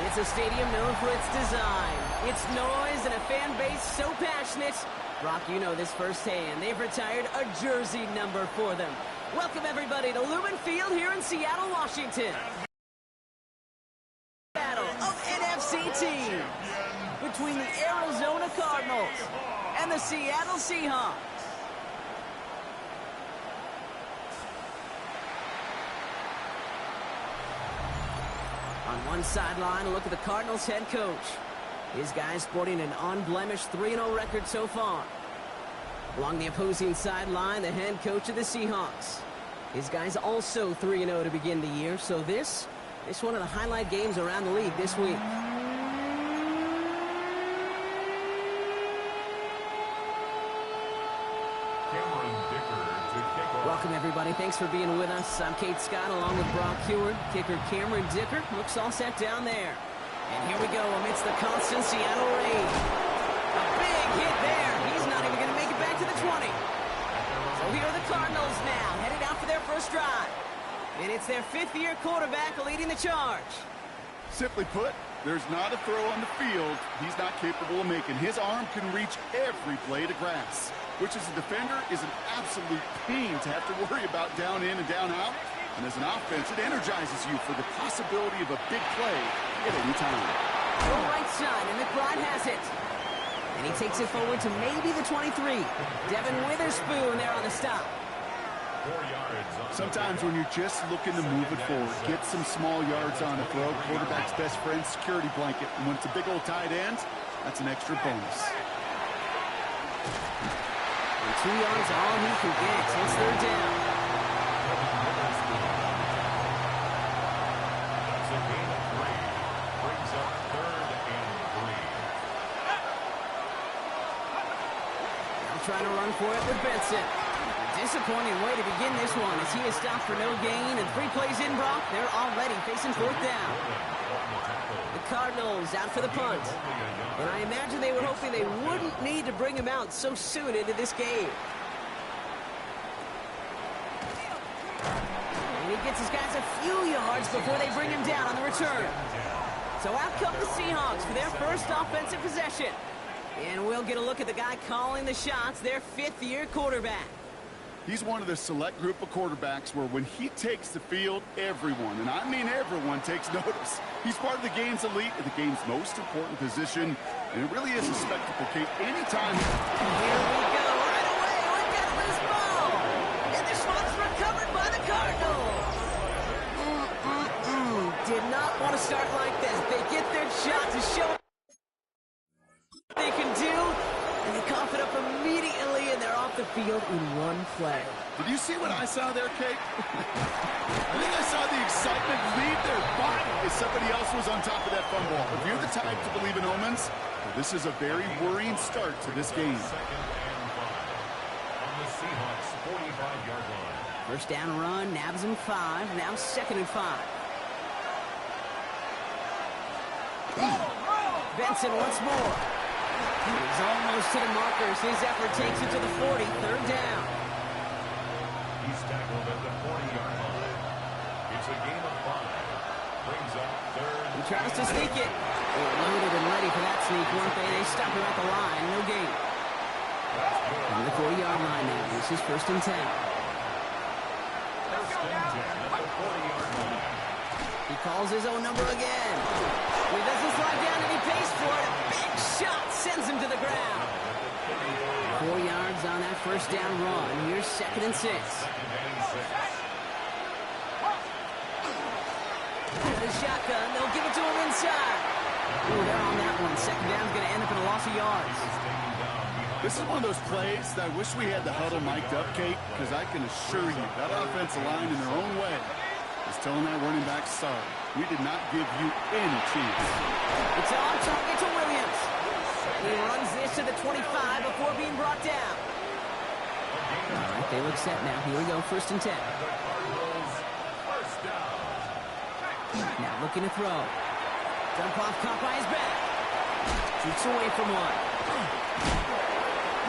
It's a stadium known for its design, its noise, and a fan base so passionate. Brock, you know this firsthand. They've retired a jersey number for them. Welcome, everybody, to Lumen Field here in Seattle, Washington. Battle of NFC teams between the Arizona Cardinals and the Seattle Seahawks. On one sideline, a look at the Cardinals head coach. His guys sporting an unblemished 3-0 record so far. Along the opposing sideline, the head coach of the Seahawks. His guys also 3-0 to begin the year, so this one of the highlight games around the league this week. Welcome, everybody. Thanks for being with us. I'm Kate Scott along with Brock Heward. Kicker Cameron Dicker looks all set down there. And here we go amidst the constant Seattle rain. A big hit there. He's not even going to make it back to the 20. So here are the Cardinals now, headed out for their first drive. And it's their fifth-year quarterback leading the charge. Simply put, there's not a throw on the field he's not capable of making. His arm can reach every blade of grass, which as a defender is an absolute pain to have to worry about down in and down out. And as an offense, it energizes you for the possibility of a big play at any time. The right side, and McBride has it. And he takes it forward to maybe the 23. Devin Witherspoon there on the stop. Sometimes when you're just looking to move it forward, get some small yards on a throw, quarterback's best friend, security blanket. And when it's a big old tight end, that's an extra bonus. And 2 yards all he can get. It's third down. It's a gain of 3. Brings up 3rd and 3. Now trying to run for it with Benson. Disappointing way to begin this one as he is stopped for no gain, and 3 plays in, Brock. They're already facing 4th down. The Cardinals out for the punt. And I imagine they were hoping they wouldn't need to bring him out so soon into this game. And he gets his guys a few yards before they bring him down on the return. So out come the Seahawks for their first offensive possession. And we'll get a look at the guy calling the shots, their 5th-year quarterback. He's one of the select group of quarterbacks where when he takes the field, everyone, and I mean everyone, takes notice. He's part of the game's elite and the game's most important position, and it really is a spectacle, Kate. Anytime. Here we go. Right away, we've got a loose ball. And this one's recovered by the Cardinals. Did not want to start like this. They get their shot to show what they can do. And they cough it up immediately, and they're off the field in 1 play. Did you see what I saw there, Kate? I think I saw the excitement leave their body as somebody else was on top of that fumble. If you're the type to believe in omens, well, this is a very worrying start to this game. 2nd and 5 on the Seahawks 45-yard line. First down run, nabs him 5. Now 2nd and 5. Benson once more. He's almost to the markers. His effort takes it to the 40. 3rd down. He's tackled at the 40-yard line. It's a gain of 5. Brings up 3rd. He tries to sneak it. They were loaded and ready for that sneak, weren't they? They stop him at the line. No gain. On the 40-yard line now. This is 1st and 10. 1st and 10 at the 40-yard line. He calls his own number again. He doesn't slide down and he pays for it. A big shot sends him to the ground. 4 yards on that first down run. Here's 2nd and 6. The shotgun, they'll give it to him inside. Ooh, they're on that one. 2nd down's going to end up in a loss of yards. This is one of those plays that I wish we had the huddle mic'd up, Kate, because I can assure you that offensive line in their own way is telling that running back, sorry, we did not give you any chance. It's on target to Williams. He runs this to the 25 before being brought down. All right, they look set now. Here we go, 1st and 10. Now looking to throw. Dump off, caught by his back. Shoots away from one.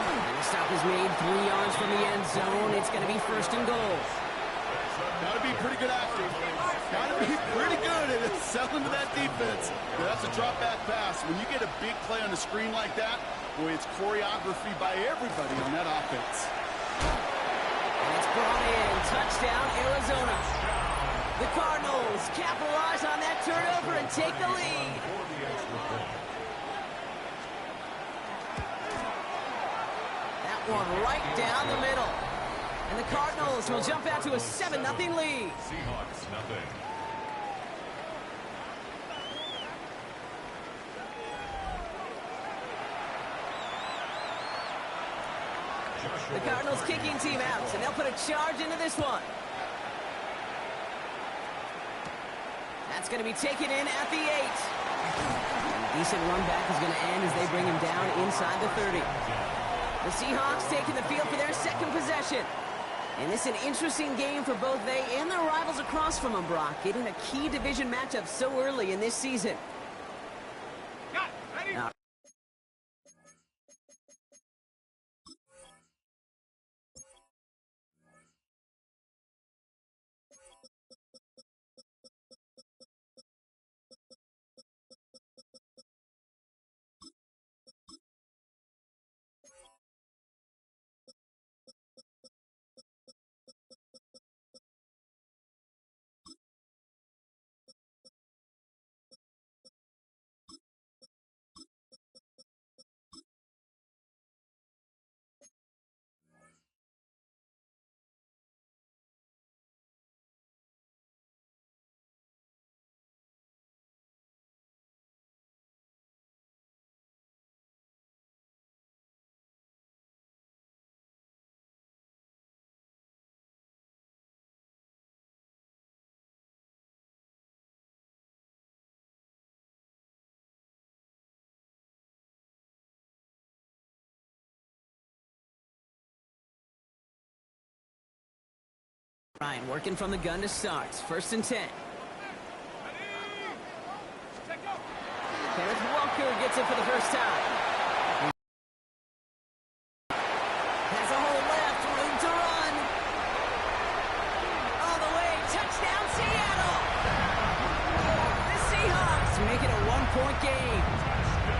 And the stop is made 3 yards from the end zone. It's going to be 1st and goal. Got to be pretty good acting. Got to be pretty good at selling to that defense. That's a drop back pass. When you get a big play on the screen like that, boy, it's choreography by everybody on that offense. And it's brought in. Touchdown, Arizona. The Cardinals capitalize on that turnover and take the lead. That one right down the middle. And the Cardinals will jump out to a 7-0 lead. Seahawks, nothing. The Cardinals kicking team out, and they'll put a charge into this one. That's going to be taken in at the 8. A decent run back is going to end as they bring him down inside the 30. The Seahawks taking the field for their 2nd possession. And this is an interesting game for both they and their rivals across from them, Brock, getting a key division matchup so early in this season. Ryan working from the gun to start. 1st and 10. Kenneth Walker gets it for the first time. Has a hole left, room to run. All the way, touchdown Seattle! The Seahawks make it a 1-point game.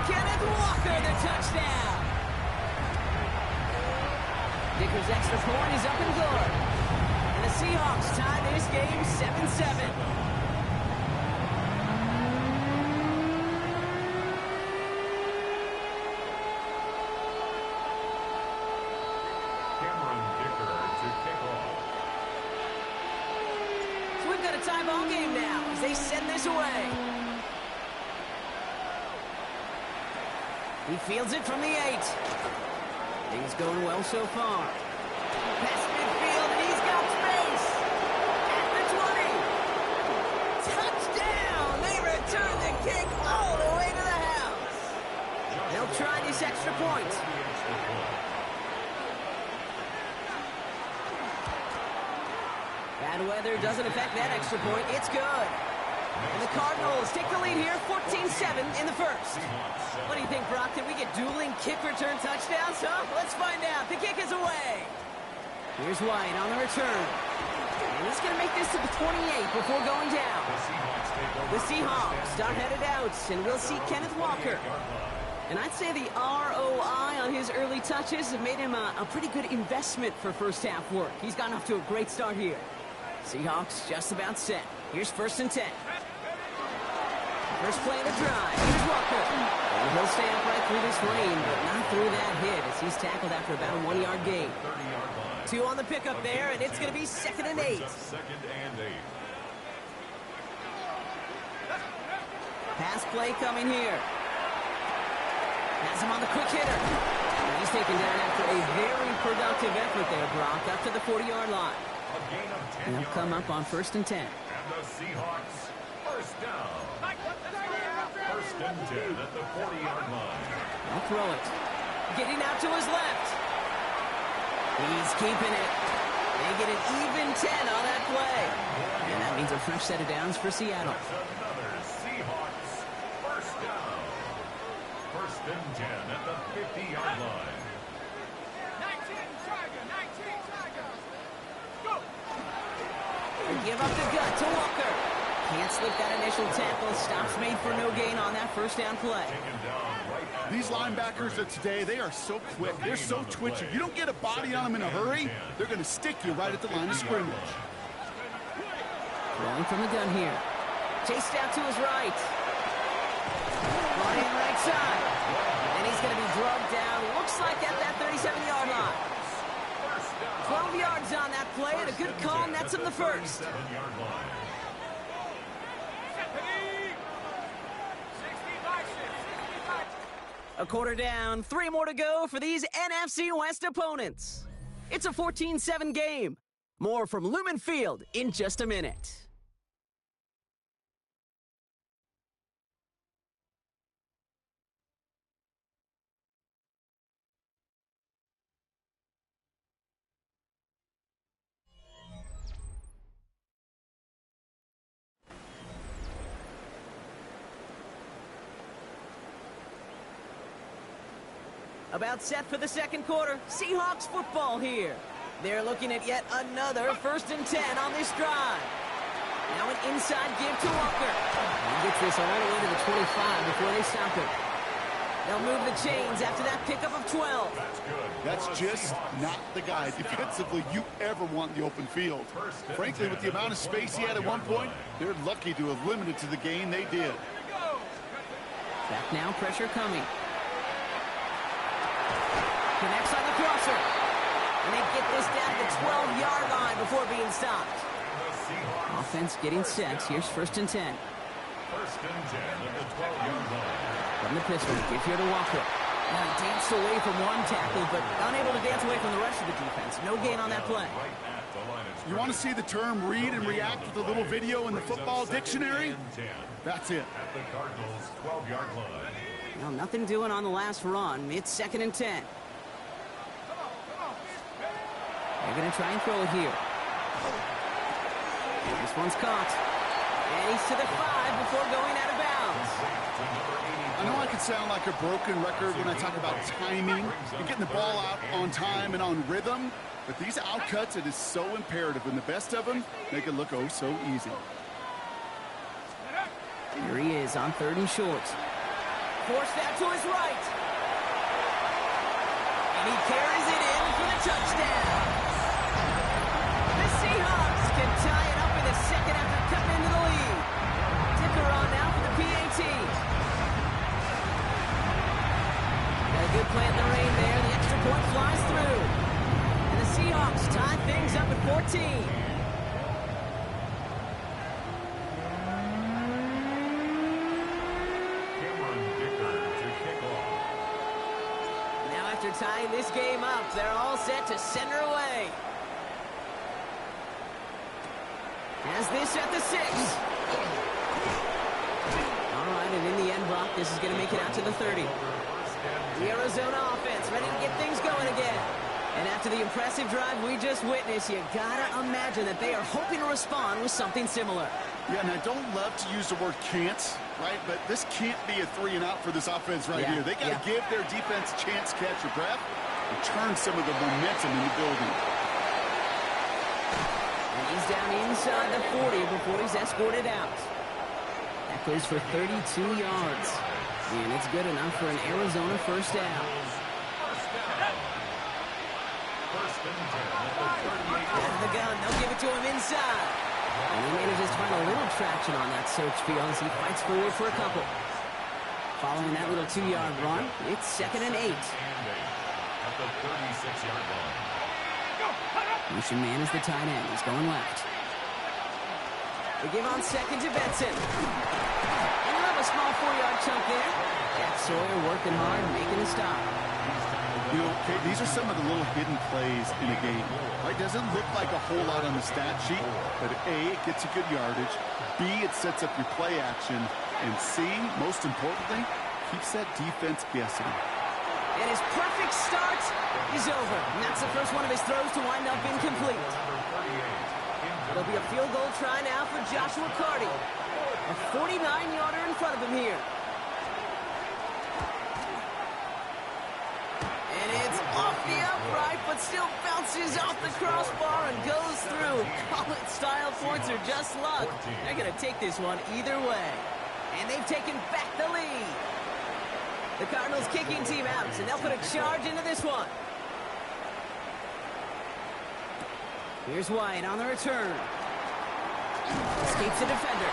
Kenneth Walker, the touchdown. Dicker's extra point is up and good. And the Seahawks tie this game 7-7. Tie ball game now as they send this away. He fields it from the 8. Things going well so far. Past midfield, and he's got space. At the 20. Touchdown! They return the kick all the way to the house. They'll try this extra point. Bad weather doesn't affect that extra point. It's good. And the Cardinals take the lead here, 14-7 in the first. What do you think, Brock? Did we get dueling kick return touchdowns? Huh? Let's find out. The kick is away. Here's White on the return. And he's going to make this to the 28 before going down. The Seahawks start headed out, and we'll see Kenneth Walker. And I'd say the ROI on his early touches have made him a pretty good investment for first half work. He's gotten off to a great start here. Seahawks just about set. Here's 1st and 10. First play of the drive. Here's Walker. And he'll stay upright through this rain, but not through that hit as he's tackled after about a 1-yard gain. 2 on the pickup there, and it's going to be 2nd and 8. Pass play coming here. Has him on the quick hitter. And he's taken down after a very productive effort there, Brock, up to the 40-yard line. And they'll come up on 1st and 10. And the Seahawks, first down. 1st and 10 at the 40-yard line. I'll throw it. Getting out to his left. He's keeping it. They get an even 10 on that play. And that means a fresh set of downs for Seattle. Another Seahawks, first down. 1st and 10 at the 50-yard line. 19 Tiger. Go! They give up the gut to Walker. Can't slip that initial tackle. Stops made for no gain on that first down play. These linebackers of today, they are so quick. They're so twitchy. You don't get a body on them in a hurry, they're going to stick you right at the line of scrimmage. Rolling from the gun here. Chased out to his right. Running right side. And he's going to be drugged down. Looks like at that 37-yard line. 12 yards on that play, and a good call nets him the first. A quarter down, 3 more to go for these NFC West opponents. It's a 14-7 game. More from Lumen Field in just a minute. About set for the second quarter. Seahawks football here. They're looking at yet another 1st and 10 on this drive. Now an inside give to Walker. He gets this all the way to the 25 before they stop him. They'll move the chains after that pickup of 12. That's just not the guy defensively you ever want in the open field. Frankly, with the amount of space he had at one point, they're lucky to have limited to the gain they did. Back now, pressure coming. Connects on the crosser. And they get this down to the 12-yard line before being stopped. Offense getting set. Here's 1st and 10. 1st and 10 at the 12-yard line. From the pistol, give here to Walker. Now he danced away from one tackle, but unable to dance away from the rest of the defense. No gain on that play. You want to see the term read and react with a little video in the football dictionary? That's it. At the Cardinals' 12-yard line. Well, nothing doing on the last run. It's 2nd and 10. They're going to try and throw it here. This one's caught. And he's to the 5 before going out of bounds. I know I can sound like a broken record when I talk about timing and getting the ball out on time and on rhythm, but these outcuts, it is so imperative, and the best of them make it look oh so easy. Here he is on 3rd and short. Forced out to his right. And he carries it in for the touchdown. The Seahawks can tie it up in the second after cutting into the lead. Dicker on now for the PAT. Got a good plant in the rain there. The extra point flies through. And the Seahawks tie things up at 14. After tying this game up, they're all set to send her away. Has this at the 6. All right, and in the end, Brock, this is going to make it out to the 30. The Arizona offense ready to get things going again. And after the impressive drive we just witnessed, you gotta imagine that they are hoping to respond with something similar. Yeah, and I don't love to use the word can't, right? But this can't be a 3 and out for this offense right here. They got to give their defense a chance to catch your breath and turn some of the momentum in the building. And he's down inside the 40 before he's escorted out. That goes for 32 yards. And it's good enough for an Arizona first down. Out of the gun, they'll give it to him inside. And he manages to find a little traction on that search field as he fights forward for a couple. Following that little 2-yard run, it's 2nd and 8. At the 36-yard line. Motion man is the tight end. He's going left. They give on 2nd to Benson. And we'll have a small 4-yard chunk there. Jack Sawyer working hard, making the stop. You know, Kate, these are some of the little hidden plays in a game. Right? Doesn't look like a whole lot on the stat sheet, but A, it gets you good yardage. B, it sets up your play action. And C, most importantly, keeps that defense guessing. And his perfect start is over. And that's the first one of his throws to wind up incomplete. It'll be a field goal try now for Joshua Carty. A 49-yarder in front of him here. And it's off the upright, but still bounces off the crossbar and goes through. College-style points are just luck. They're going to take this one either way. And they've taken back the lead. The Cardinals kicking team out, and they'll put a charge into this one. Here's White on the return. Escapes the defender.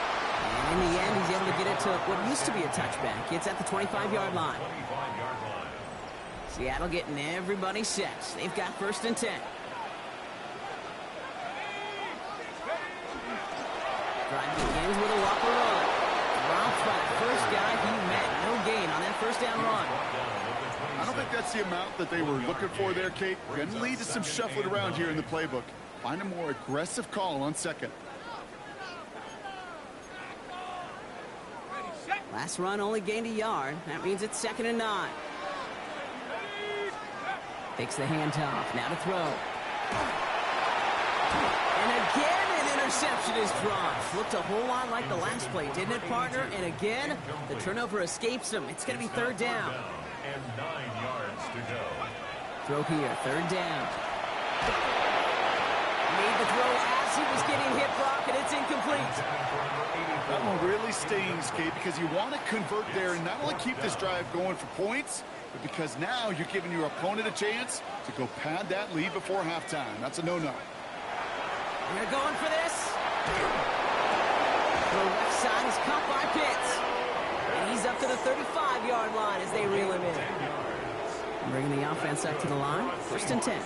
And in the end, he's able to get it to what used to be a touchback. It's at the 25-yard line. Seattle getting everybody set. They've got 1st and 10. Drive begins with a walker run. Dropped by the first guy he met. No gain on that first down run. I don't think that's the amount that they were looking for there, Kate. Going to lead to some shuffling around here in the playbook. Find a more aggressive call on 2nd. Last run only gained a yard. That means it's 2nd and 9. Takes the handoff. Now to throw. And again, an interception is dropped. Looked a whole lot like the last play, didn't it, partner? And again, the turnover escapes him. It's going to be 3rd down. And 9 yards to go. Throw here, 3rd down. Made the throw as he was getting hit, Brock, and it's incomplete. That one really stings, Kate, because you want to convert there and not only keep this drive going for points, but because now you're giving your opponent a chance to go pad that lead before halftime. That's a no-no. They're going for this. The left side is caught by Pitts. And he's up to the 35-yard line as they reel him in. Bringing the offense up to the line. 1st and 10.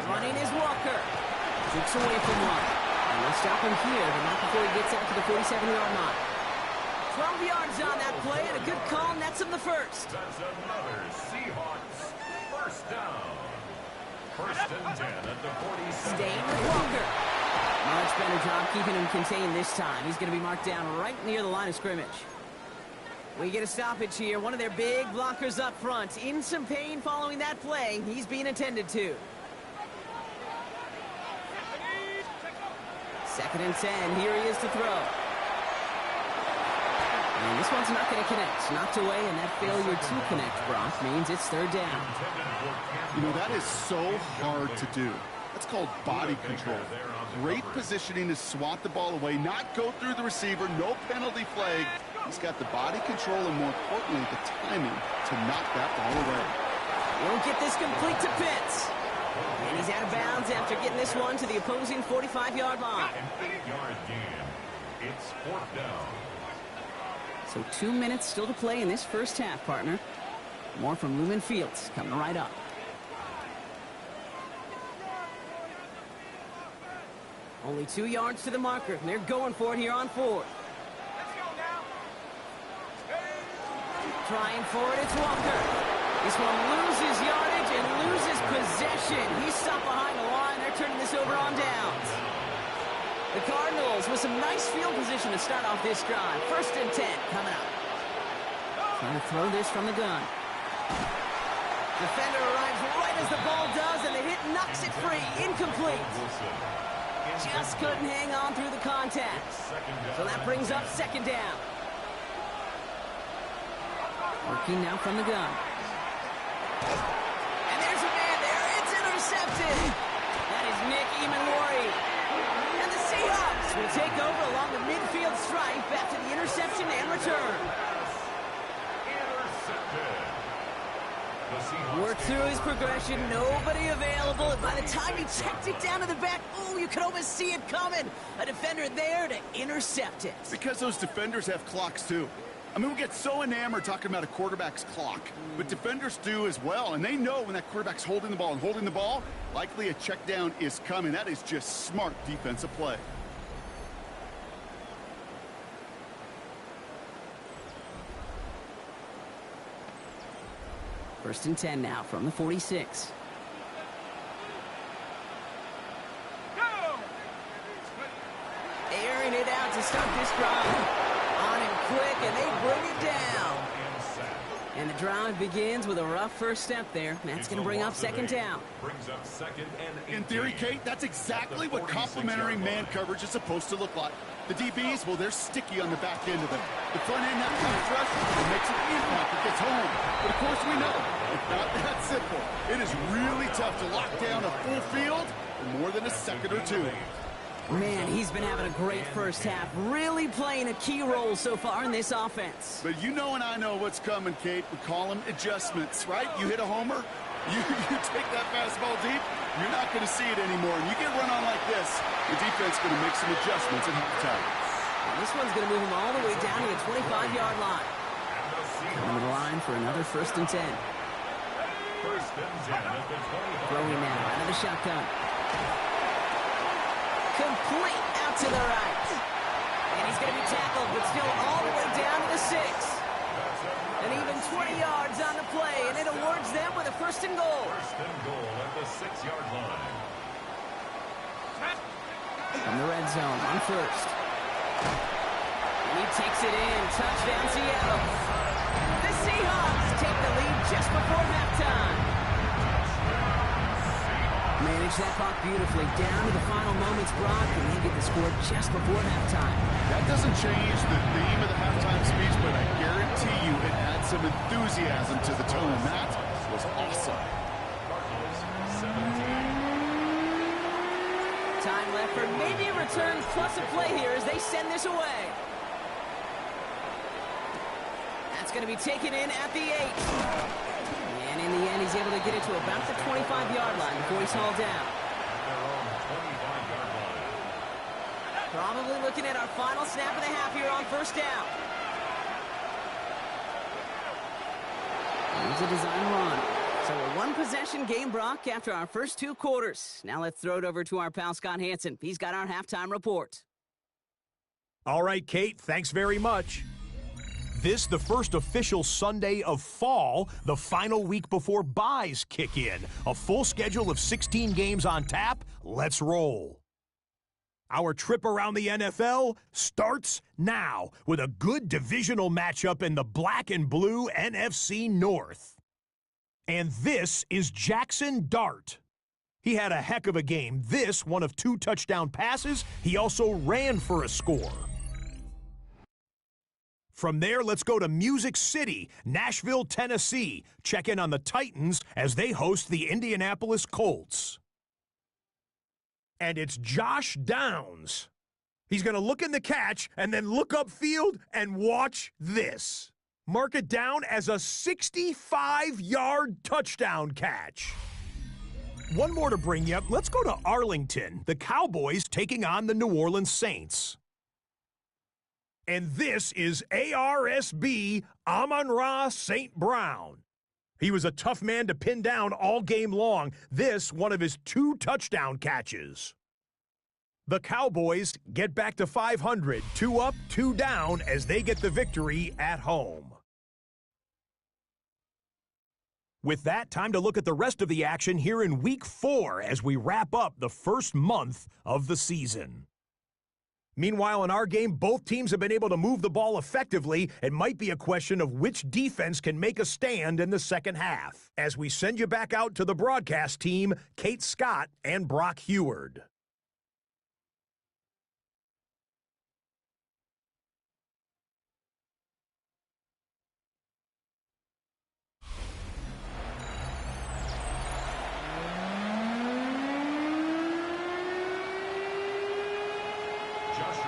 Running is Walker. Jukes away from one. And they'll stop him here, but not before he gets out to the 47-yard line. 12 yards on that play, and a good call nets him the first. That's another Seahawks first down. 1st and 10 at the 47. Staying with Walker. Much better job keeping him contained this time. He's going to be marked down right near the line of scrimmage. We get a stoppage here. One of their big blockers up front. In some pain following that play. He's being attended to. 2nd and 10. Here he is to throw. And this one's not going to connect. Knocked away, and that failure to connect, Brock, means it's 3rd down. You know, that is so hard to do. That's called body control. Great positioning to swat the ball away, not go through the receiver, no penalty flag. He's got the body control and, more importantly, the timing to knock that ball away. Won't get this complete to Pitts. And he's out of bounds after getting this one to the opposing 45-yard line. An 8-yard gain. It's 4th down. So 2 minutes still to play in this first half, partner. More from Lumen Fields coming right up. Only 2 yards to the marker, and they're going for it here on 4th. Trying for it, it's Walker. This one loses yardage and loses possession. He's stopped behind the line. They're turning this over on downs. The Cardinals with some nice field position to start off this drive. 1st and 10 coming up. Trying to throw this from the gun. Defender arrives right as the ball does, and the hit knocks it free. Incomplete. Just couldn't hang on through the contact. So that brings up 2nd down. Working now from the gun. And there's a man there. It's intercepted. That is Nick Emanwari. And the Seahawks will take over along the midfield stripe after the interception and return. Worked through his progression, nobody available, and by the time he checked it down to the back, oh, you could almost see it coming. A defender there to intercept it. Because those defenders have clocks, too. I mean, we get so enamored talking about a quarterback's clock, but defenders do as well, and they know when that quarterback's holding the ball and holding the ball, likely a check down is coming. That is just smart defensive play. First and 10 now from the 46. Airing it out to start this drive. On him quick, and they bring it down. And the drive begins with a rough first step there. That's going to bring up 2nd down. Brings up 2nd and 18. In theory, Kate, that's exactly what complementary man coverage is supposed to look like. The DBs, well, they're sticky on the back end of it. The front end, that pass rush, it makes an impact. It gets home. But, of course, we know it's not that simple. It is really tough to lock down a full field for more than a second or two. Man, he's been having a great first half, really playing a key role so far in this offense. But you know and I know what's coming, Kate. We call them adjustments, right? You hit a homer, you take that fastball deep, you're not going to see it anymore. And you get run on like this, the defense is going to make some adjustments at halftime. And this one's going to move him all the way down to the 25-yard line. Coming to the line for another 1st and 10. Throwing now out of the shotgun. Complete out to the right. And he's going to be tackled, but still all the way down to the 6. And even 20 yards on the play, and it awards them with a 1st and goal. 1st and goal at the 6-yard line. From the red zone on 1st. And he takes it in. Touchdown, Seattle. The Seahawks take the lead just before halftime. Manage that clock beautifully down to the final moments, Brock, and they get the score just before halftime. That doesn't change the theme of the halftime speech, but I guarantee you it adds some enthusiasm to the tone. That was awesome. Time left for maybe a return plus a play here as they send this away. That's going to be taken in at the 8. And in the end, he's able to get it to about the 25-yard line before he's hauled down. Probably looking at our final snap of the half here on 1st down. Here's a design run. So a one-possession game, Brock, after our first 2 quarters. Now let's throw it over to our pal Scott Hansen. He's got our halftime report. All right, Kate, thanks very much. This, the first official Sunday of fall, the final week before byes kick in. A full schedule of 16 games on tap. Let's roll. Our trip around the NFL starts now with a good divisional matchup in the black and blue NFC North. And this is Jackson Dart. He had a heck of a game. This, one of 2 touchdown passes. He also ran for a score. From there, let's go to Music City, Nashville, Tennessee. Check in on the Titans as they host the Indianapolis Colts. And it's Josh Downs. He's going to look in the catch and then look upfield and watch this. Mark it down as a 65-yard touchdown catch. One more to bring you. Let's go to Arlington. The Cowboys taking on the New Orleans Saints. And this is ARSB Amon-Ra St. Brown. He was a tough man to pin down all game long. This, one of his 2 touchdown catches. The Cowboys get back to 500, 2 up, 2 down as they get the victory at home. With that, time to look at the rest of the action here in Week 4 as we wrap up the first month of the season. Meanwhile, in our game, both teams have been able to move the ball effectively. It might be a question of which defense can make a stand in the second half. As we send you back out to the broadcast team, Kate Scott and Brock Heward.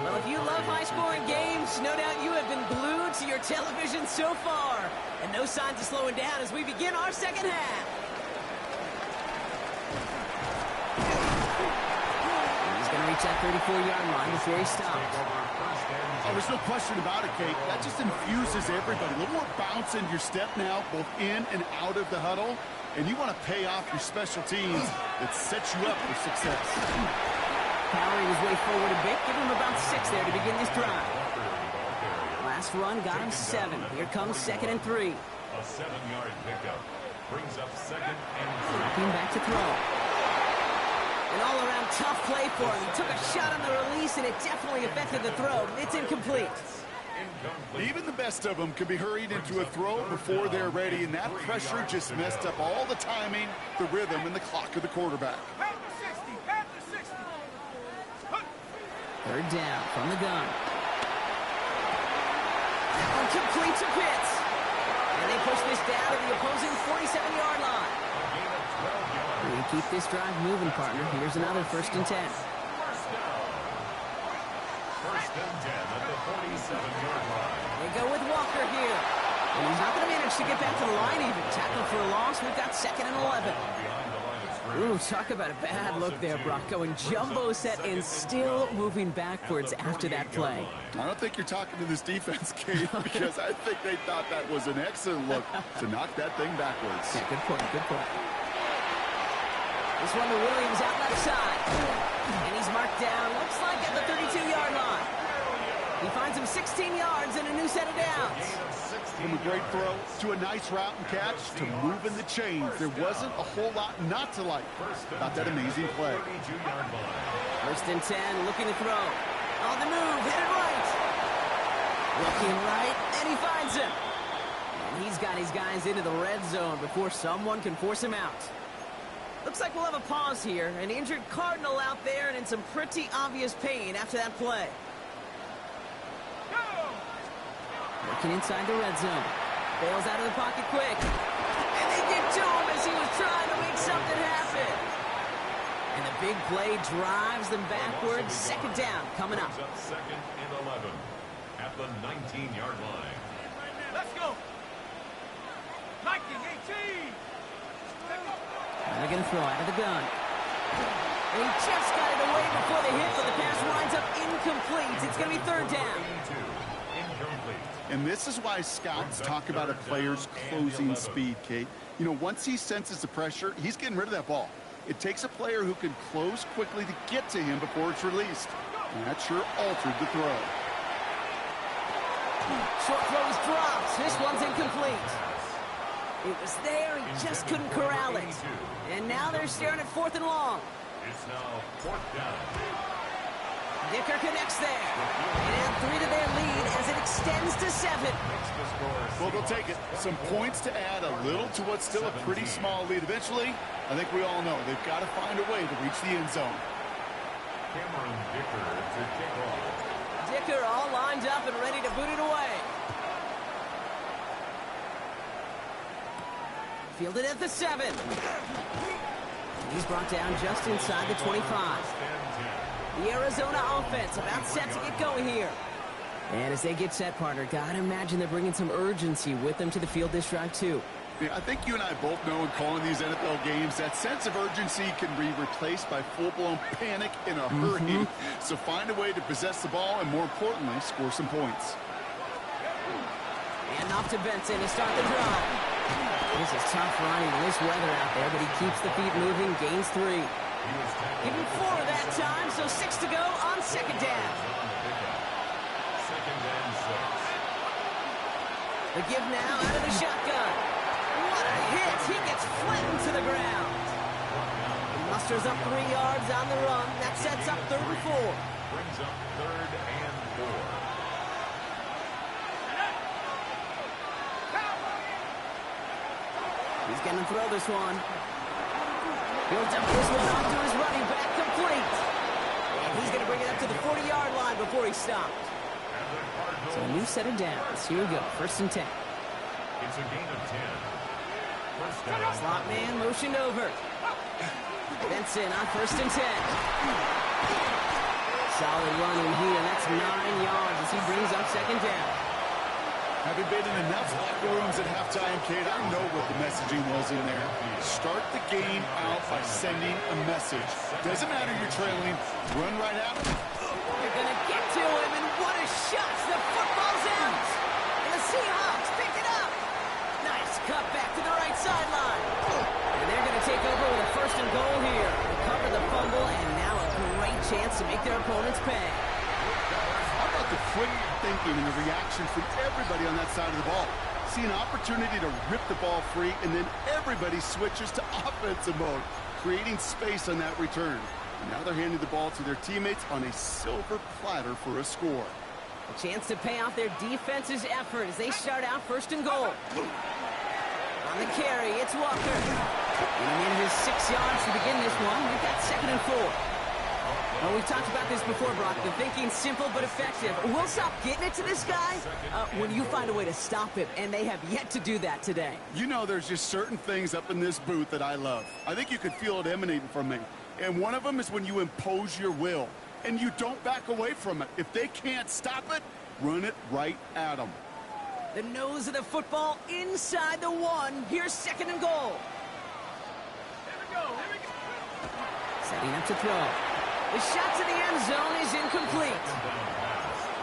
Well, if you love high-scoring games, no doubt you have been glued to your television so far. And no signs of slowing down as we begin our second half. He's going to reach that 34-yard line before he stops. Oh, there's no question about it, Kate. That just infuses everybody. A little more bounce in your step now, both in and out of the huddle. And you want to pay off your special teams that sets you up for success. Powering his way forward a bit, give him about 6 there to begin this drive. Last run got him 7. Here comes 2nd and 3. A 7-yard pickup brings up 2nd and 3. Looking back to throw. An all-around tough play for him. He took a shot on the release, and it definitely affected the throw. It's incomplete. Even the best of them can be hurried into a throw before they're ready, and that pressure just messed up all the timing, the rhythm, and the clock of the quarterback. Third down from the gun. That one complete to Pitts. And they push this down to the opposing 47-yard line. We keep this drive moving, partner. Here's another 1st and 10. First and 10 at the 47-yard line. They go with Walker here. And he's not going to manage to get back to the line even. Tackle for a loss. We've got 2nd and 11. Ooh, talk about a bad look there, Brock. Going jumbo set and still moving backwards after that play. I don't think you're talking to this defense, Kate, because I think they thought that was an excellent look to knock that thing backwards. Yeah, good point, good point. This one to Williams out left side. And he's marked down, looks like at the 32-yard line. He finds him 16 yards and a new set of downs. From a great throw to a nice route and catch to moving the chains. There wasn't a whole lot not to like about that amazing play. 1st and 10, looking to throw. On the move, headed right. Looking right, and he finds him. And he's got his guys into the red zone before someone can force him out. Looks like we'll have a pause here. An injured Cardinal out there and in some pretty obvious pain after that play. Looking inside the red zone. Bails out of the pocket quick. And they get to him as he was trying to make something happen. And the big play drives them backwards. 2nd down coming up. 2nd and 11 at the 19-yard line. Let's go. 19-18. And they're going to throw out of the gun. And he just got it away before the hit, but the pass winds up incomplete. It's going to be 3rd down. And this is why scouts talk about a player's closing speed, Kate. You know, once he senses the pressure, he's getting rid of that ball. It takes a player who can close quickly to get to him before it's released. And that sure altered the throw. Short throw is dropped. This one's incomplete. It was there. He just couldn't corral it. And now they're staring at 4th and long. It's now 4th down. Dicker connects there. And add 3 to their lead as it extends to 7. Well, they'll take it. Some points to add a little to what's still a pretty small lead. Eventually, I think we all know they've got to find a way to reach the end zone. Cameron Dicker to kick off. Dicker all lined up and ready to boot it away. Fielded at the 7. He's brought down just inside the 25. The Arizona offense about set to get going here. And as they get set, partner, gotta imagine they're bringing some urgency with them to the field this drive, too. Yeah, I think you and I both know in calling these NFL games that sense of urgency can be replaced by full-blown panic in a hurry. So find a way to possess the ball and, more importantly, score some points. And off to Benson to start the drive. This is tough running in this weather out there, but he keeps the feet moving, gains 3. Give him 4 that time, so 6 to go on second down. The give now out of the shotgun. What a hit! He gets flattened to the ground. He musters up 3 yards on the run. That sets up 3rd and 4. Brings up 3rd and 4. He's going to throw this one. He'll dump this one off to his running back, complete. And he's going to bring it up to the 40-yard line before he stopped. So a new set of downs. Here we go, 1st and 10. It's a gain of 10. First down. Slot man motioned over. Benson on 1st and 10. Solid running here. That's 9 yards as he brings up 2nd down. Having been in enough locker rooms at halftime, Kate, I know what the messaging was in there. Start the game out by sending a message. Doesn't matter you're trailing. Run right at him. They're going to get to him, and what a shot. The football's out. And the Seahawks pick it up. Nice cut back to the right sideline. And they're going to take over with a 1st and goal here. Recover the fumble, and now a great chance to make their opponents pay. How about the quick thinking and the reaction from everybody on that side of the ball? See an opportunity to rip the ball free, and then everybody switches to offensive mode, creating space on that return. And now they're handing the ball to their teammates on a silver platter for a score. A chance to pay off their defense's effort as they start out 1st and goal. On the carry, it's Walker. Getting in his 6 yards to begin this one. We've got 2nd and 4. Well, we've talked about this before, Brock. The thinking's simple but effective. We'll stop getting it to this guy when you find a way to stop him, and they have yet to do that today. You know, there's just certain things up in this booth that I love. I think you could feel it emanating from me. And one of them is when you impose your will, and you don't back away from it. If they can't stop it, run it right at them. The nose of the football inside the 1. Here's 2nd and goal. Here we go. Setting up to throw. The shot to the end zone is incomplete.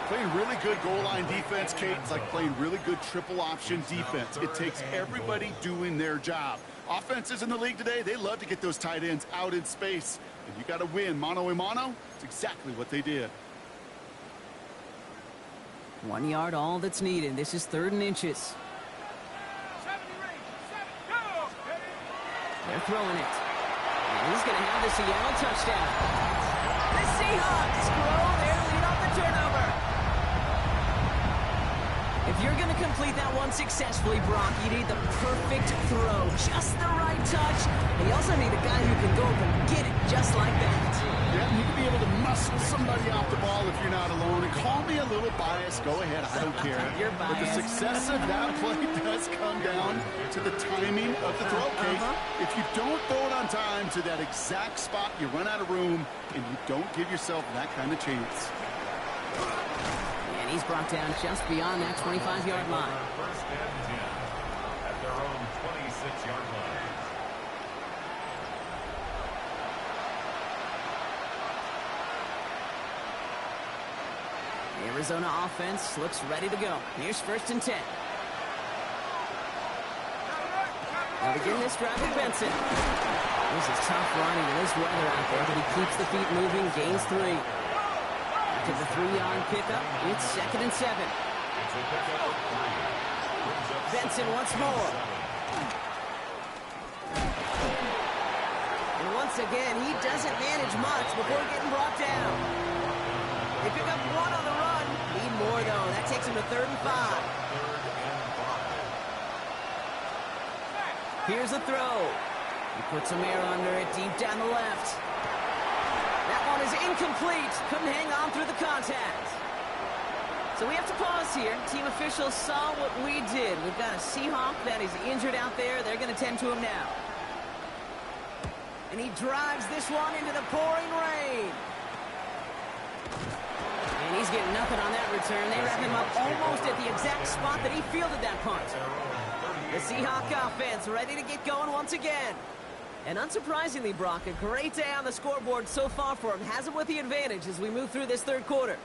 Playing really good goal line defense, Kate, it's like playing really good triple option defense. It takes everybody doing their job. Offenses in the league today, they love to get those tight ends out in space. If you got to win mano-a-mano, it's exactly what they did. 1 yard, all that's needed. This is 3rd and inches. 70 range. 7, go! They're throwing it. And he's going to have the Seattle touchdown. The Seahawks grow their lead off the turnover. If you're going to complete that one successfully, Brock, you need the perfect throw. Just the right touch. And you also need a guy who can go up and get it just like that. Yeah, you can be able to muscle somebody off the ball if you're not alone. And call me a little biased. Go ahead, I don't care. You're But the biased. success of that play does come down to the timing of the throw, Kate. If you don't throw it on time to that exact spot, you run out of room, and you don't give yourself that kind of chance. And he's brought down just beyond that 25-yard line. 1st and 10 at their own 26-yard line. The Arizona offense looks ready to go. Here's 1st and 10. They'll begin this drive with Benson. This is tough running in this weather out there, but he keeps the feet moving, gains 3. After the 3-yard pickup, it's 2nd and 7. Benson once more. And once again, he doesn't manage much before getting brought down. They pick up one on the run. Need more, though. That takes them to 3rd and 5. Here's a throw. He puts some air under it deep down the left. That one is incomplete. Couldn't hang on through the contact. So we have to pause here. Team officials saw what we did. We've got a Seahawk that is injured out there. They're going to tend to him now. And he drives this one into the pouring rain. And he's getting nothing on that return. They wrap him up almost at the exact spot that he fielded that punt. The Seahawk offense ready to get going once again. And unsurprisingly, Brock, a great day on the scoreboard so far for him. Has him with the advantage as we move through this 3rd quarter.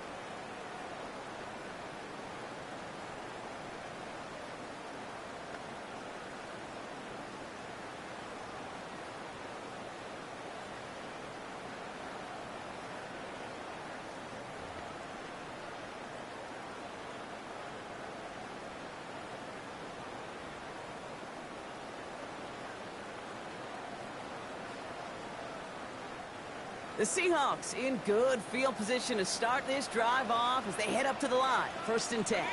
The Seahawks in good field position to start this drive off as they head up to the line. 1st and 10.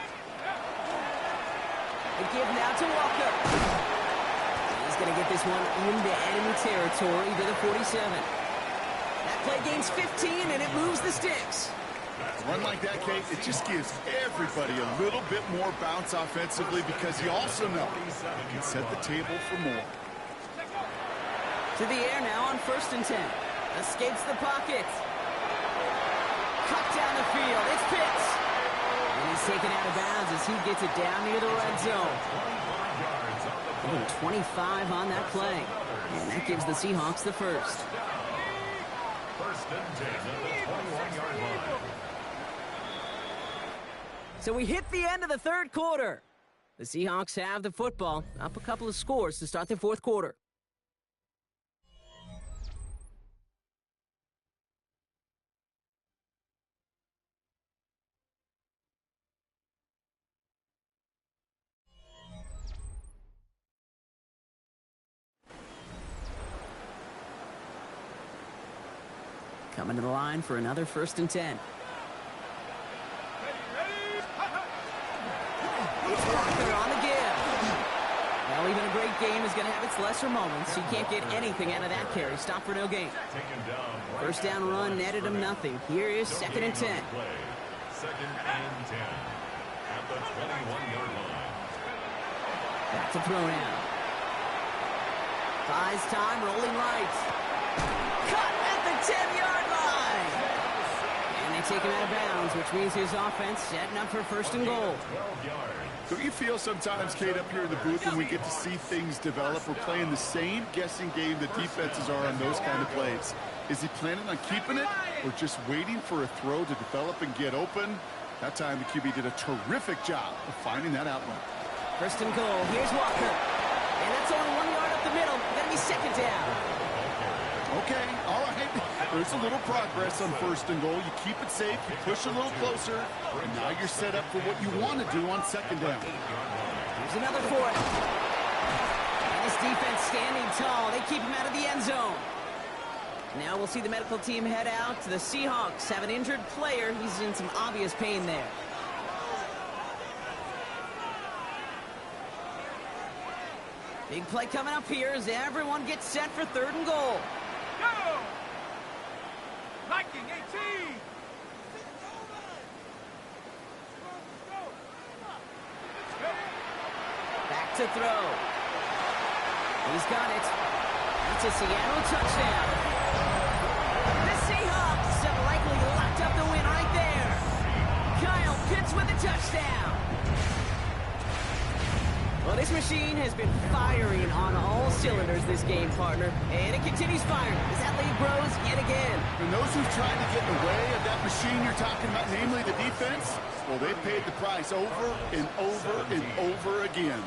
They give now to Walker. He's going to get this one into enemy territory to the 47. That play gains 15, and it moves the sticks. A run like that, Kate, it just gives everybody a little bit more bounce offensively because you also know you can set the table for more. To the air now on 1st and 10. Escapes the pocket. Cut down the field. It's Pitts. And he's taken out of bounds as he gets it down near the red zone. 25 on that play. And that gives the Seahawks the first. 1st and 10 at the 21-yard line. So we hit the end of the 3rd quarter. The Seahawks have the football. Up a couple of scores to start the 4th quarter. Coming to the line for another 1st and 10. It's Walker on the give. Well, even a great game is going to have its lesser moments. You can't get anything out of that carry. Stop for no gain. 1st down run netted him nothing. Here is 2nd and 10. 2nd and 10 at the 21-yard line. Back to throw now. Buys time, rolling right. Cut at the 10-yard line. And they take him out of bounds, which means his offense setting up for 1st and goal. 12 yards. Don't you feel sometimes, Kate, up here in the booth when we get to see things develop, we're playing the same guessing game the defenses are on those kind of plays? Is he planning on keeping it or just waiting for a throw to develop and get open? That time the QB did a terrific job of finding that outlet. 1st and goal. Here's Walker. And that's only 1 yard up the middle. Going to be 2nd down. Okay, all right. There's a little progress on 1st and goal. You keep it safe, you push a little closer, and now you're set up for what you want to do on 2nd down. Here's another for it. And this defense standing tall. They keep him out of the end zone. Now we'll see the medical team head out. The Seahawks have an injured player. He's in some obvious pain there. Big play coming up here as everyone gets set for 3rd and goal. Go! Viking 18! Back to throw. He's got it. It's a Seattle touchdown. The Seahawks have likely locked up the win right there. Kyle Pitts with a touchdown. Well, this machine has been firing on all cylinders this game, partner. And it continues firing as that lead grows yet again. And those who've tried to get in the way of that machine you're talking about, namely the defense, well, they've paid the price over and over and over again.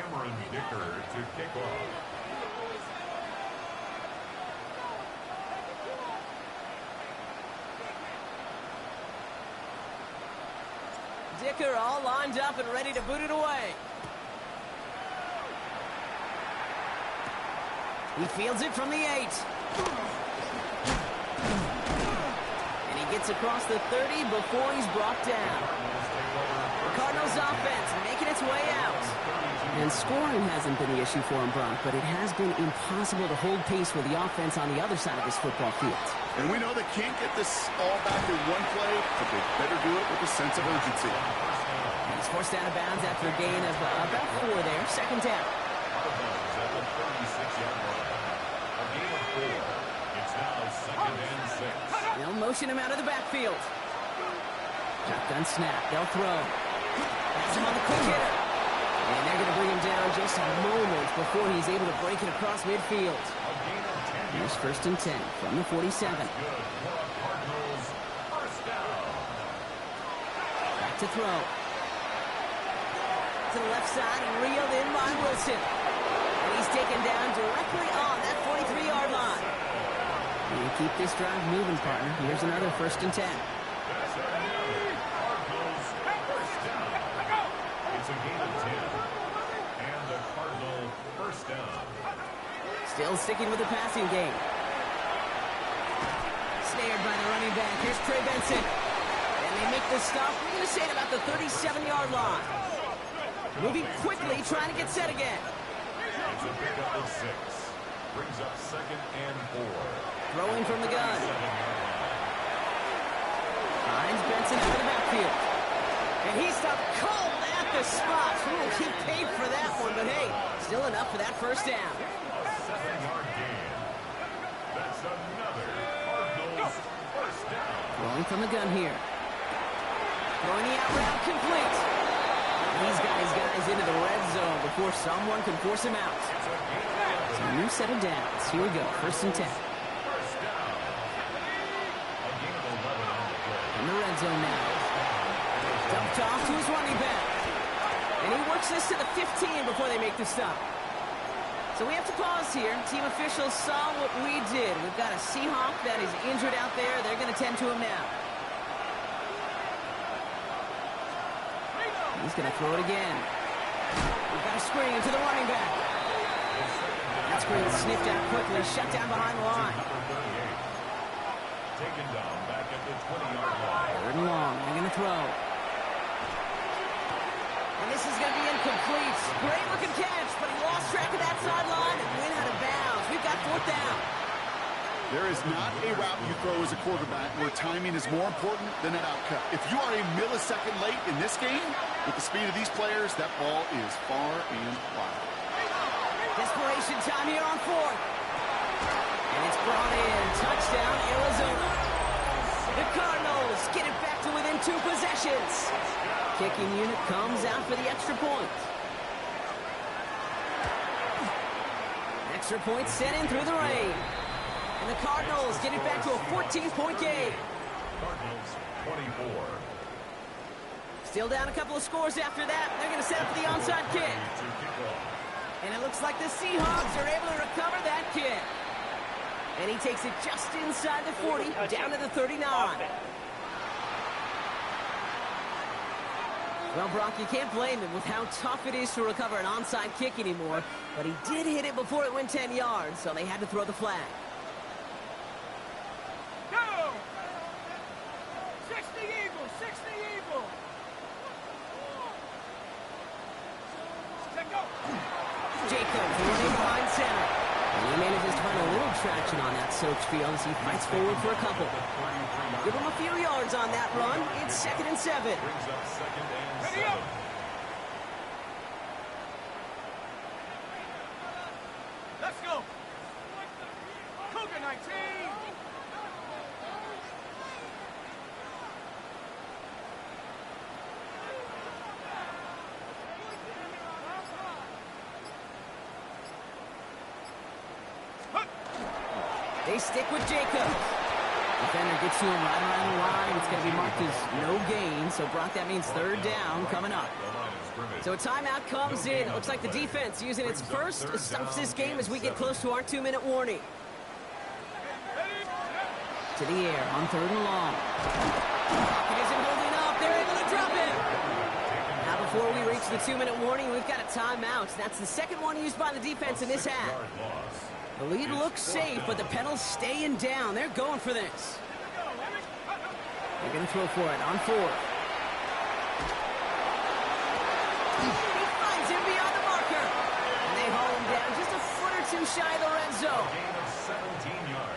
Cameron Dicker to kick off. Dicker all lined up and ready to boot it away. He fields it from the 8. And he gets across the 30 before he's brought down. The Cardinals offense making its way out. And scoring hasn't been the issue for him, Brock, but it has been impossible to hold pace with the offense on the other side of this football field. And we know they can't get this all back in one play, but they better do it with a sense of urgency. He's forced out of bounds after a gain of about 4 there. Second down. At the 36-yard line. A gain of 4. It's now 2nd and 6. They'll motion him out of the backfield. Shotgun snap. They'll throw. That's him on the quick hitter. And they're going to bring him down just a moment before he's able to break it across midfield. Here's 1st and 10 from the 47. Cardinals first down. Back to throw. To the left side and reeled in by Wilson. And he's taken down directly on that 43-yard line. You keep this drive moving, partner. Here's another 1st and 10. That's another Cardinals first down. It's a gain of 10. And the Cardinal first down. Still sticking with the passing game. Snared by the running back. Here's Trey Benson. And they make the stop. We're going to say at about the 37-yard line. Moving quickly, trying to get set again. It's a pickup of 6. Brings up 2nd and 4. Throwing from the gun. Finds Benson out of the backfield. And he stopped cold at the spot. Ooh, he paid for that one, but hey, still enough for that 1st down. A 7-yard gain. That's another Cardinals first down. Throwing from the gun here. Throwing the out route complete. These guys into the red zone before someone can force him out. So a new set of downs. Here we go, 1st and 10. First down. A gain of 11 on the play. In the red zone now. Dumped off to his running back. And he works this to the 15 before they make the stop. So we have to pause here. Team officials saw what we did. We've got a Seahawk that is injured out there. They're going to tend to him now. He's going to throw it again. We've got a screen to the running back. That screen sniffed out quickly, shut down behind the line. Taken down back at the 20-yard line. 3rd and long. They're going to throw. And this is going to be incomplete. Great looking catch, but he lost track of that sideline and went out of bounds. We've got 4th down. There is not a route you throw as a quarterback where timing is more important than an outcut. If you are a millisecond late in this game, with the speed of these players, that ball is far and wide. Desperation time here on 4th. And it's brought in. Touchdown, Arizona. The Cardinals get it back to within 2 possessions. Kicking unit comes out for the extra point. Extra point sent in through the rain. And the Cardinals get it back to a 14-point game. Cardinals 24. Still down a couple of scores after that. They're going to set up for the onside kick. To kick off. And it looks like the Seahawks are able to recover that kick. And he takes it just inside the 40, down to the 39. Well, Brock, you can't blame him with how tough it is to recover an onside kick anymore. But he did hit it before it went 10 yards, so they had to throw the flag. Go! 60 Eagles, 60 Eagles. Go! Jacobs running behind center. And he manages to find a little traction on that soaked field as he fights forward for a couple. Give him a few yards on that run. It's 2nd and 7. Brings up 2nd and 7. Ready up! Let's go! Cougar 19! They stick with Jacobs. Defender gets to him right around the line. It's going to be marked as no gain. So, Brock, that means 3rd down coming up. The line is scrimmage. So a timeout comes in. It looks like the defense using its first stops this game as we get close to our 2-minute warning. To the air on 3rd and long. Pocket isn't holding up. They're able to drop it. Now before we reach the 2-minute warning, we've got a timeout. That's the second one used by the defense in this half. The lead looks safe, but the Petals staying down. They're going for this. They're going to throw for it on 4th. He finds him beyond the marker. And they haul him down just a foot or two shy of the red zone.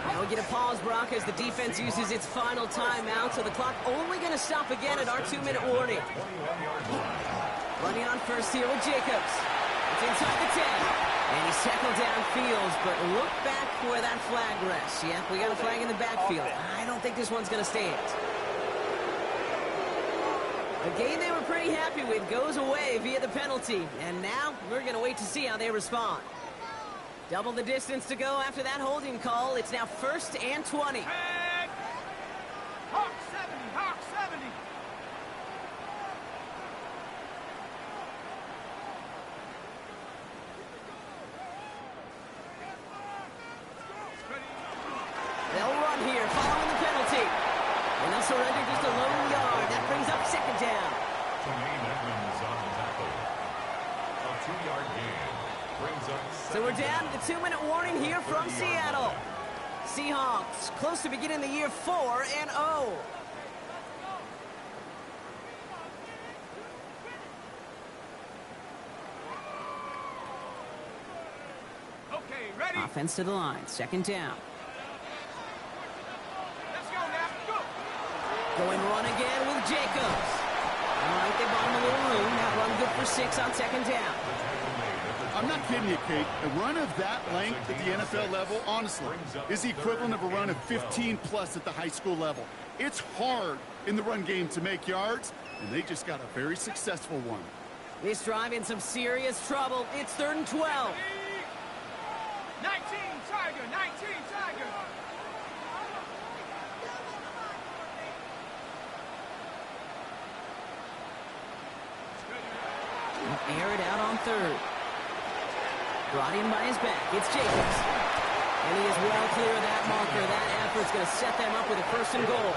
Now we get a pause, Brock, as the defense uses its final timeout, so the clock only going to stop again at our 2-minute warning. Running on first here with Jacobs. It's inside the 10. And he's tackled downfield, but look back where that flag rests. Yep, we got a flag in the backfield. I don't think this one's going to stand. A game they were pretty happy with goes away via the penalty. And now we're going to wait to see how they respond. Double the distance to go after that holding call. It's now 1st and 20. Hawk 70, Hawk 70. They'll run here following the penalty. And they'll surrender just a lone yard. That brings up 2nd down. Edmonds on the tackle. A 2-yard gain brings up. So we're down to the 2-minute warning here from Seattle. Seahawks close to beginning the year 4-0. Okay, ready? Offense to the line. 2nd down. Let's go now. Go. Going run again with Jacobs. All right, they bought him a little room. That run good for 6 on 2nd down. I'm not kidding you, Kate. A run of that length at the NFL level, honestly, is the equivalent of a run of 15+ at the high school level. It's hard in the run game to make yards, and they just got a very successful one. This drive in some serious trouble. It's 3rd and 12. 19, Tiger, 19, Tiger. Air it out on 3rd. Brought in by his back. It's Jacobs. And he is well clear of that marker. That effort's going to set them up with a 1st and goal.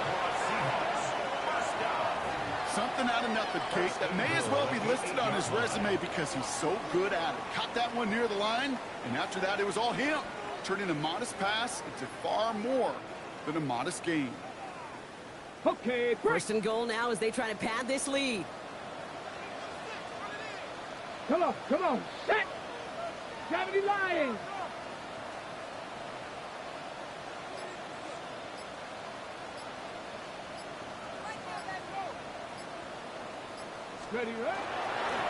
Something out of nothing, Kate, that may as well be listed on his resume because he's so good at it. Caught that one near the line, and after that, it was all him, turning a modest pass into far more than a modest gain. Okay, 1st and goal now as they try to pad this lead. come on, set. 70 Lions. Ready, right?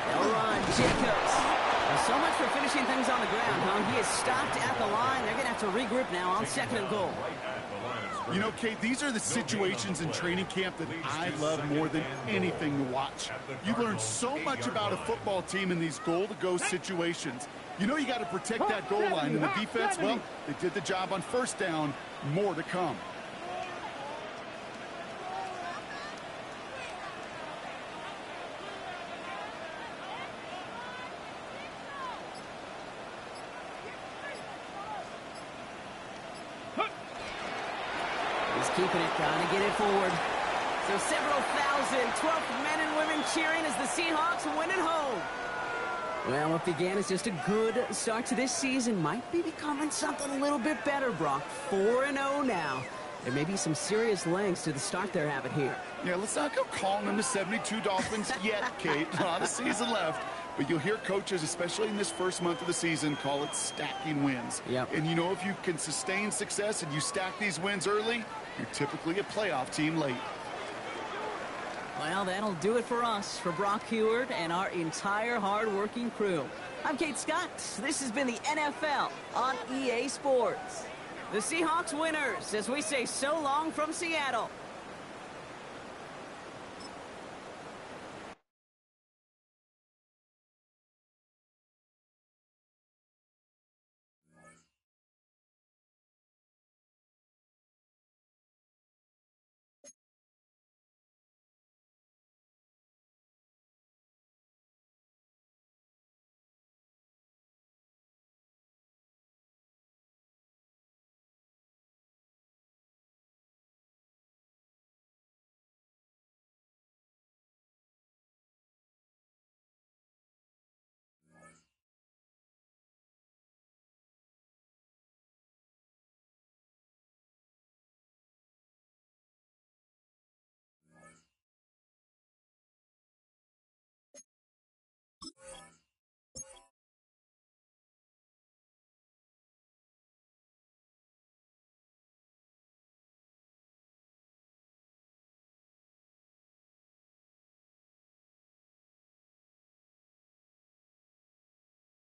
They'll run. Jacobs. Well, so much for finishing things on the ground, huh? He is stopped at the line. They're going to have to regroup now on 2nd and goal. You know, Kate, these are the situations in training camp that I love more than anything to watch. You learn so much about a football team in these goal-to-go situations. You know you got to protect that goal line, and the defense, well, they did the job on 1st down. More to come. He's keeping it, trying to get it forward. So several thousand 12th men and women cheering as the Seahawks win at home. Well, what began as just a good start to this season might be becoming something a little bit better, Brock. 4-0 now. There may be some serious lengths to the start they're having here. Yeah, let's not go calling them the 72 Dolphins yet, Kate. A lot of season left. But you'll hear coaches, especially in this first month of the season, call it stacking wins. Yep. And you know, if you can sustain success and you stack these wins early, you're typically a playoff team late. Well, that'll do it for us, for Brock Heward and our entire hard-working crew. I'm Kate Scott. This has been the NFL on EA Sports. The Seahawks winners, as we say so long from Seattle.